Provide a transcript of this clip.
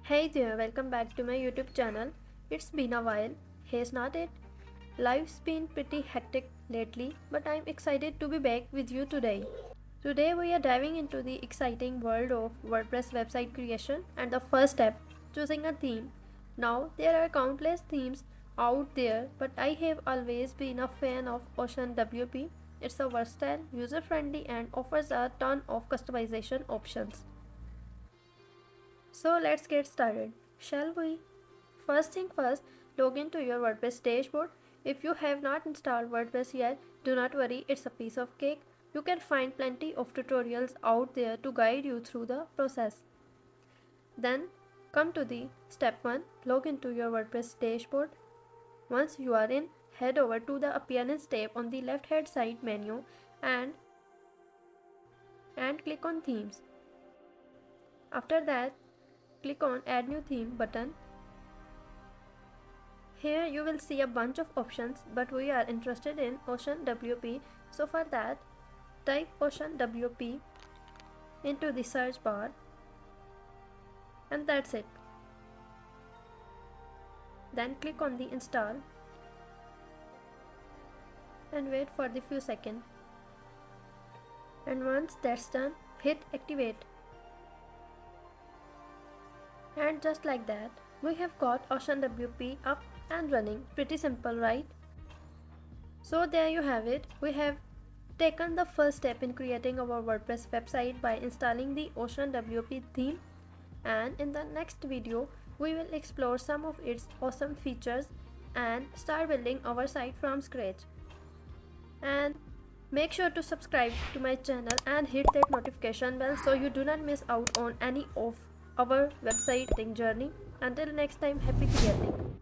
Hey there, welcome back to my YouTube channel. It's been a while, has not it? Life's been pretty hectic lately, but I'm excited to be back with you today. Today we are diving into the exciting world of WordPress website creation and the first step, choosing a theme. Now, there are countless themes out there, but I have always been a fan of OceanWP. It's a versatile, user-friendly and offers a ton of customization options. So let's get started, shall we? First thing first, log into your WordPress dashboard. If you have not installed WordPress yet, do not worry, it's a piece of cake. You can find plenty of tutorials out there to guide you through the process. Then come to the step 1, log into your WordPress dashboard. Once you are in, head over to the Appearance tab on the left hand side menu and click on Themes. After that, click on Add New Theme button. Here you will see a bunch of options, but we are interested in OceanWP, so for that, type OceanWP into the search bar and that's it. Then click on the install and wait for the few seconds. And once that's done, hit activate. And just like that, we have got OceanWP up and running. Pretty simple, right? So there you have it. We have taken the first step in creating our WordPress website by installing the OceanWP theme, and in the next video we will explore some of its awesome features and start building our site from scratch. And make sure to subscribe to my channel and hit that notification bell so you do not miss out on any of our website journey. Until next time, happy creating.